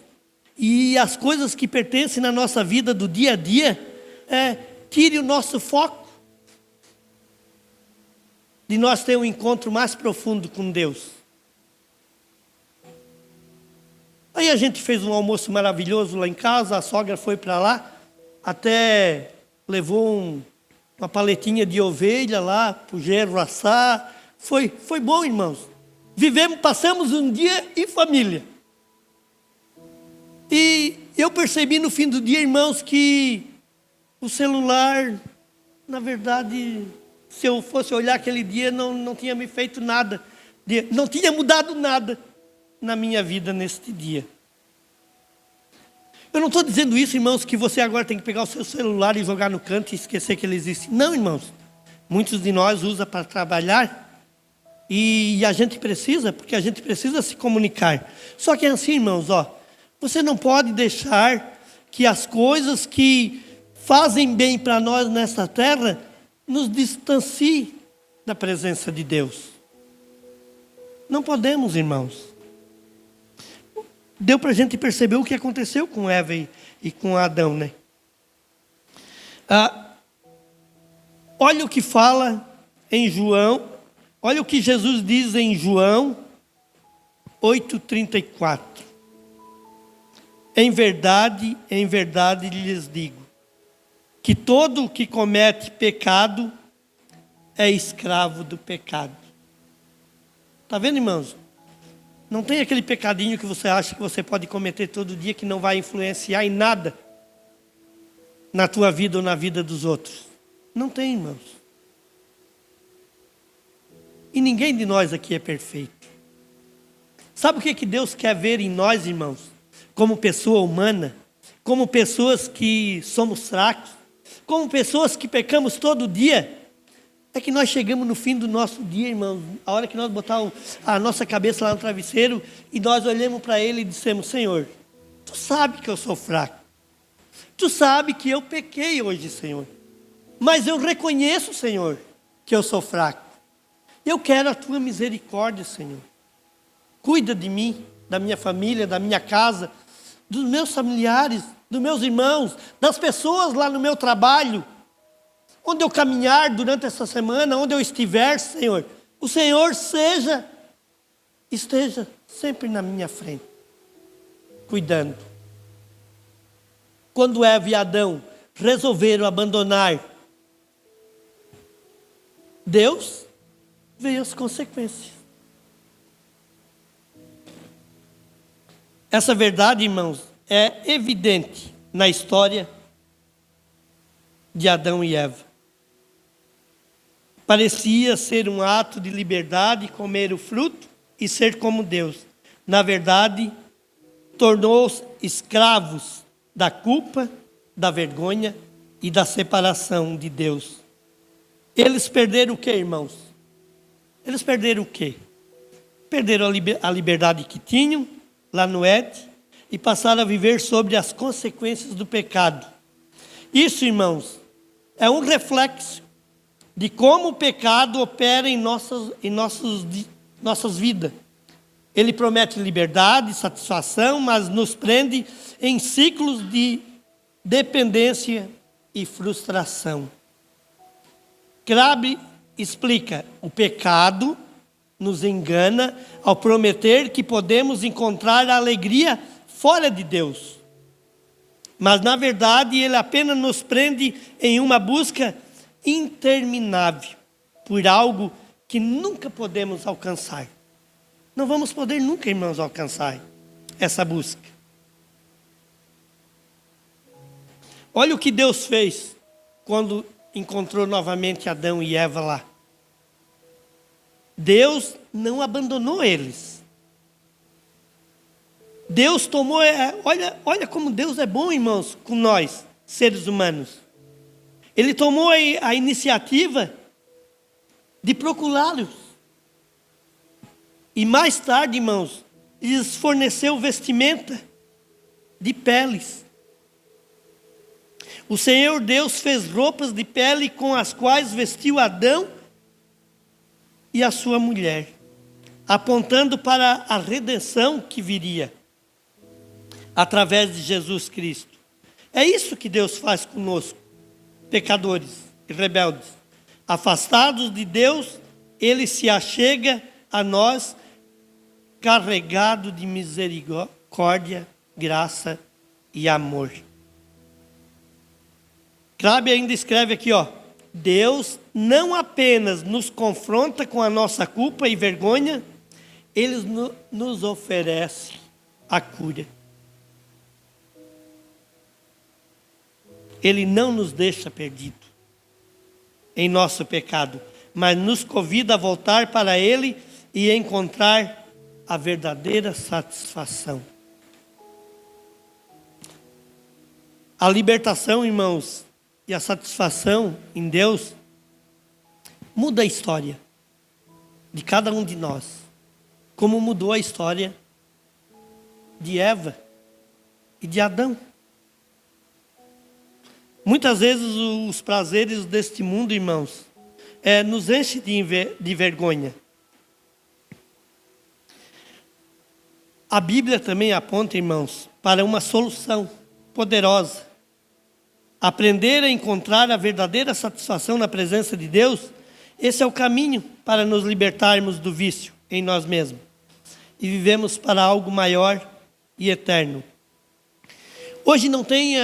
e as coisas que pertencem na nossa vida do dia a dia tire o nosso foco de nós ter um encontro mais profundo com Deus. Aí a gente fez um almoço maravilhoso lá em casa, a sogra foi para lá, até levou uma paletinha de ovelha lá para o genro assar. Foi bom, irmãos. Passamos um dia em família. E eu percebi no fim do dia, irmãos, que o celular, na verdade, se eu fosse olhar aquele dia, não tinha me feito nada, não tinha mudado nada na minha vida neste dia. Eu não estou dizendo isso, irmãos, que você agora tem que pegar o seu celular e jogar no canto e esquecer que ele existe. Não, irmãos. Muitos de nós usam para trabalhar e a gente precisa, porque a gente precisa se comunicar. Só que é assim, irmãos, você não pode deixar que as coisas que fazem bem para nós nessa terra nos distanciem da presença de Deus. Não podemos, irmãos. Deu para a gente perceber o que aconteceu com Eva e com Adão, né? Olha o que fala em João, olha o que Jesus diz em João 8,34. Em verdade lhes digo, que todo o que comete pecado é escravo do pecado. Está vendo, irmãos? Não tem aquele pecadinho que você acha que você pode cometer todo dia que não vai influenciar em nada na tua vida ou na vida dos outros. Não tem, irmãos. E ninguém de nós aqui é perfeito. Sabe o que Deus quer ver em nós, irmãos? Como pessoa humana, como pessoas que somos fracos, como pessoas que pecamos todo dia. É que nós chegamos no fim do nosso dia, irmãos, a hora que nós botamos a nossa cabeça lá no travesseiro e nós olhamos para Ele e dissemos: Senhor, Tu sabe que eu sou fraco. Tu sabe que eu pequei hoje, Senhor. Mas eu reconheço, Senhor, que eu sou fraco. Eu quero a Tua misericórdia, Senhor. Cuida de mim, da minha família, da minha casa, dos meus familiares, dos meus irmãos, das pessoas lá no meu trabalho. Onde eu caminhar durante essa semana, onde eu estiver, Senhor, o Senhor esteja sempre na minha frente, cuidando. Quando Eva e Adão resolveram abandonar Deus, veio as consequências. Essa verdade, irmãos, é evidente na história de Adão e Eva. Parecia ser um ato de liberdade comer o fruto e ser como Deus. Na verdade, tornou-os escravos da culpa, da vergonha e da separação de Deus. Eles perderam o quê, irmãos? Eles perderam o quê? Perderam a liberdade que tinham lá no Éden e passaram a viver sobre as consequências do pecado. Isso, irmãos, é um reflexo de como o pecado opera em nossas vidas. Ele promete liberdade, satisfação, mas nos prende em ciclos de dependência e frustração. Crabb explica: o pecado nos engana ao prometer que podemos encontrar a alegria fora de Deus. Mas, na verdade, ele apenas nos prende em uma busca interminável por algo que nunca podemos alcançar. Não vamos poder nunca, irmãos, alcançar essa busca. Olha o que Deus fez quando encontrou novamente Adão e Eva lá. Deus não abandonou eles. Deus tomou, olha como Deus é bom, irmãos, com nós, seres humanos. Ele tomou a iniciativa de procurá-los. E mais tarde, irmãos, lhes forneceu vestimenta de peles. O Senhor Deus fez roupas de pele com as quais vestiu Adão e a sua mulher, apontando para a redenção que viria através de Jesus Cristo. É isso que Deus faz conosco, pecadores e rebeldes. Afastados de Deus, Ele se achega a nós, carregado de misericórdia, graça e amor. Crabb ainda escreve aqui, Deus não apenas nos confronta com a nossa culpa e vergonha, Ele nos oferece a cura. Ele não nos deixa perdido em nosso pecado, mas nos convida a voltar para Ele e encontrar a verdadeira satisfação. A libertação, irmãos, e a satisfação em Deus muda a história de cada um de nós, como mudou a história de Eva e de Adão. Muitas vezes os prazeres deste mundo, irmãos, nos enchem de vergonha. A Bíblia também aponta, irmãos, para uma solução poderosa. Aprender a encontrar a verdadeira satisfação na presença de Deus, esse é o caminho para nos libertarmos do vício em nós mesmos e vivemos para algo maior e eterno. Hoje não tem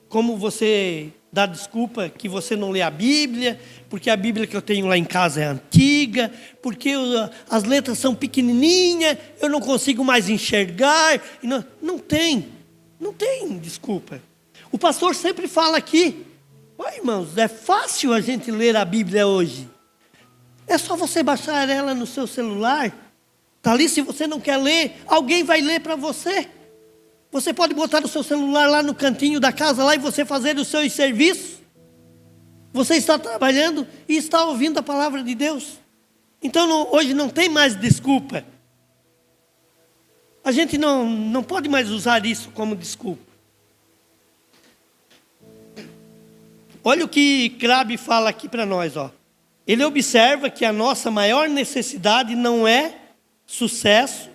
como você dar desculpa que você não lê a Bíblia, porque a Bíblia que eu tenho lá em casa é antiga, porque as letras são pequenininhas, eu não consigo mais enxergar. Não tem desculpa. O pastor sempre fala aqui, irmãos, é fácil a gente ler a Bíblia hoje. É só você baixar ela no seu celular. Está ali, se você não quer ler, alguém vai ler para você. Você pode botar o seu celular lá no cantinho da casa lá e você fazer os seus serviços. Você está trabalhando e está ouvindo a palavra de Deus. Então hoje não tem mais desculpa. A gente não pode mais usar isso como desculpa. Olha o que Crabb fala aqui para nós. Ele observa que a nossa maior necessidade não é sucesso,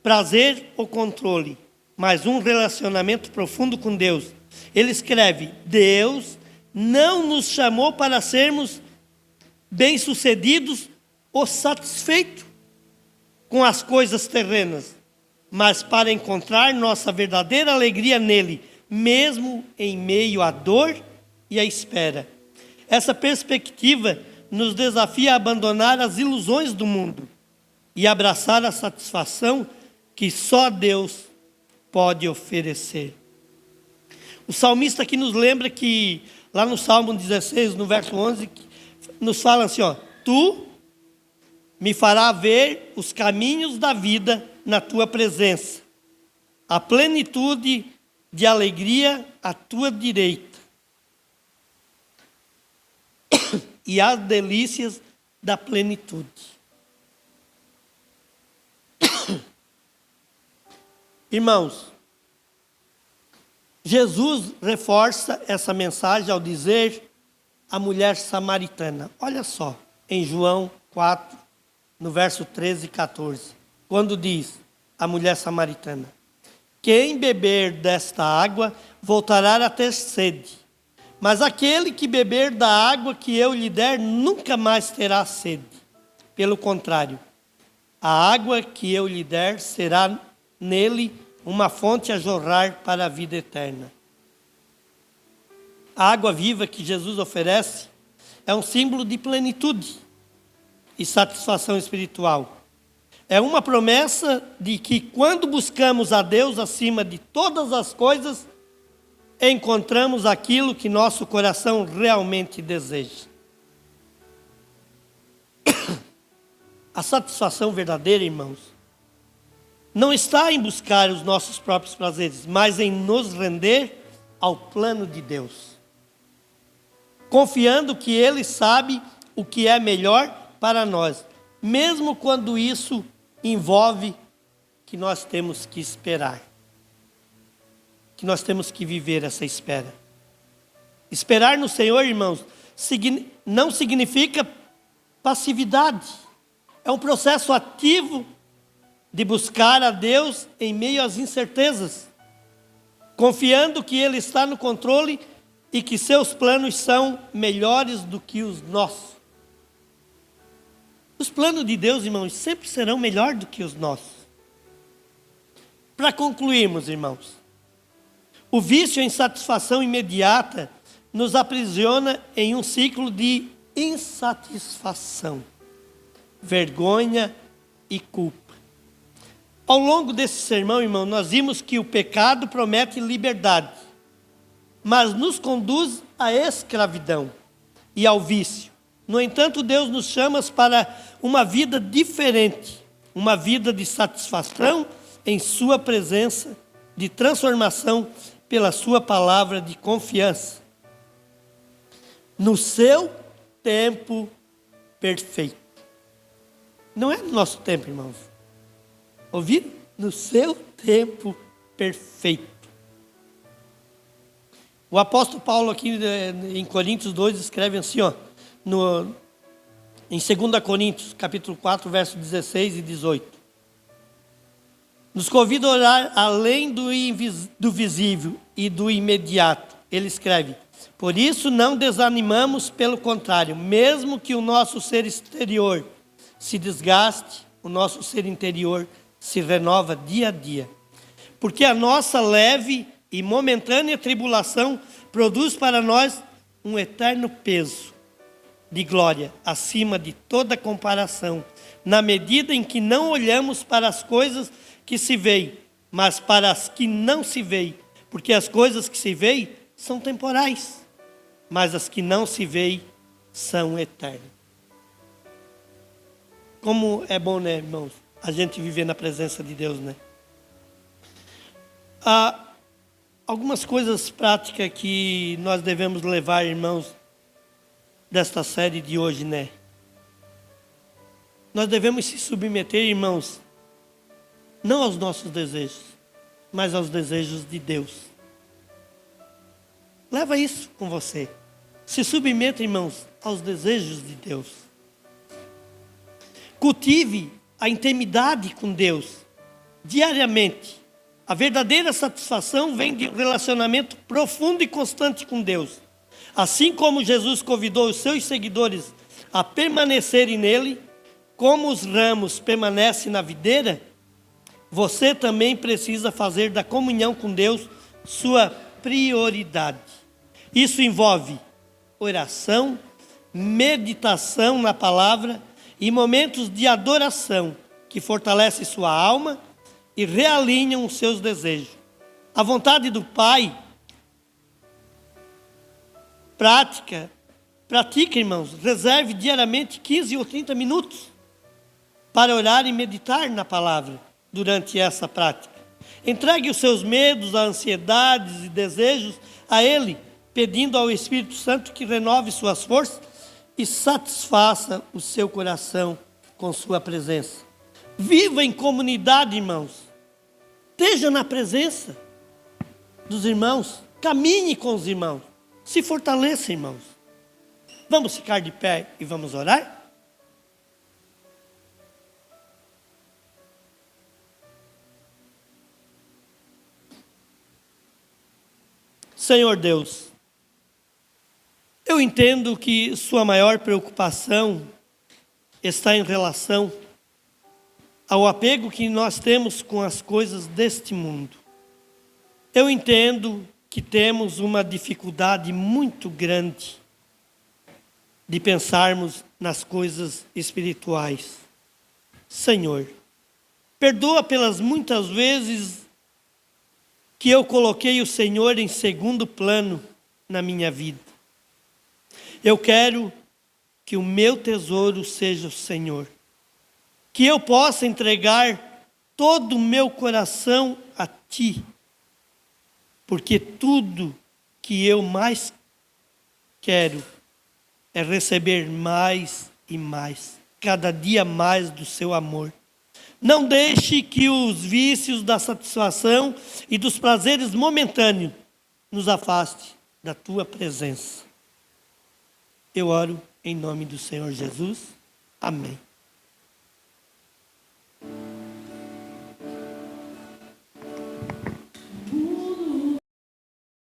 prazer ou controle, mas um relacionamento profundo com Deus. Ele escreve: Deus não nos chamou para sermos bem-sucedidos ou satisfeitos com as coisas terrenas, mas para encontrar nossa verdadeira alegria nele, mesmo em meio à dor e à espera. Essa perspectiva nos desafia a abandonar as ilusões do mundo e abraçar a satisfação que só Deus pode oferecer. O salmista aqui nos lembra que, lá no Salmo 16, no verso 11, nos fala assim, Tu me farás ver os caminhos da vida na tua presença, a plenitude de alegria à tua direita, e as delícias da plenitude. Irmãos, Jesus reforça essa mensagem ao dizer a mulher samaritana. Olha só, em João 4, no verso 13 e 14, quando diz a mulher samaritana: Quem beber desta água voltará a ter sede, mas aquele que beber da água que eu lhe der nunca mais terá sede. Pelo contrário, a água que eu lhe der será nele uma fonte a jorrar para a vida eterna. A água viva que Jesus oferece é um símbolo de plenitude e satisfação espiritual. É uma promessa de que quando buscamos a Deus acima de todas as coisas, encontramos aquilo que nosso coração realmente deseja. A satisfação verdadeira, irmãos, não está em buscar os nossos próprios prazeres, mas em nos render ao plano de Deus, confiando que Ele sabe o que é melhor para nós, mesmo quando isso envolve que nós temos que esperar, que nós temos que viver essa espera. Esperar no Senhor, irmãos, não significa passividade. É um processo ativo de buscar a Deus em meio às incertezas, confiando que Ele está no controle e que seus planos são melhores do que os nossos. Os planos de Deus, irmãos, sempre serão melhores do que os nossos. Para concluirmos, irmãos, o vício em satisfação imediata nos aprisiona em um ciclo de insatisfação, vergonha e culpa. Ao longo desse sermão, irmão, nós vimos que o pecado promete liberdade, mas nos conduz à escravidão e ao vício. No entanto, Deus nos chama para uma vida diferente, uma vida de satisfação em sua presença, de transformação pela sua palavra, de confiança. No seu tempo perfeito. Não é no nosso tempo, irmãos. Ouviram? No seu tempo perfeito. O apóstolo Paulo aqui em Coríntios 2 escreve assim, em 2 Coríntios, capítulo 4, versos 16 e 18. Nos convida a orar além do visível e do imediato. Ele escreve: por isso não desanimamos, pelo contrário, mesmo que o nosso ser exterior se desgaste, o nosso ser interior se renova dia a dia. Porque a nossa leve e momentânea tribulação produz para nós um eterno peso de glória, acima de toda comparação, na medida em que não olhamos para as coisas que se veem, mas para as que não se veem, porque as coisas que se veem são temporais, mas as que não se veem são eternas. Como é bom, né, irmãos, a gente viver na presença de Deus, né? Algumas coisas práticas que nós devemos levar, irmãos, desta série de hoje, né? Nós devemos se submeter, irmãos, não aos nossos desejos, mas aos desejos de Deus. Leva isso com você. Se submeta, irmãos, aos desejos de Deus. Cultive a intimidade com Deus diariamente. A verdadeira satisfação vem de um relacionamento profundo e constante com Deus. Assim como Jesus convidou os seus seguidores a permanecerem nele, como os ramos permanecem na videira, você também precisa fazer da comunhão com Deus sua prioridade. Isso envolve oração, meditação na palavra e momentos de adoração que fortalecem sua alma e realinham os seus desejos. A vontade do Pai, pratica, irmãos, reserve diariamente 15 ou 30 minutos para orar e meditar na palavra durante essa prática. Entregue os seus medos, ansiedades e desejos a Ele, pedindo ao Espírito Santo que renove suas forças e satisfaça o seu coração com sua presença. Viva em comunidade, irmãos. Esteja na presença dos irmãos. Caminhe com os irmãos. Se fortaleça, irmãos. Vamos ficar de pé e vamos orar? Senhor Deus, eu entendo que sua maior preocupação está em relação ao apego que nós temos com as coisas deste mundo. Eu entendo que temos uma dificuldade muito grande de pensarmos nas coisas espirituais. Senhor, perdoa pelas muitas vezes que eu coloquei o Senhor em segundo plano na minha vida. Eu quero que o meu tesouro seja o Senhor. Que eu possa entregar todo o meu coração a Ti. Porque tudo que eu mais quero é receber mais e mais, cada dia mais do Seu amor. Não deixe que os vícios da satisfação e dos prazeres momentâneos nos afaste da Tua presença. Eu oro em nome do Senhor Jesus. Amém.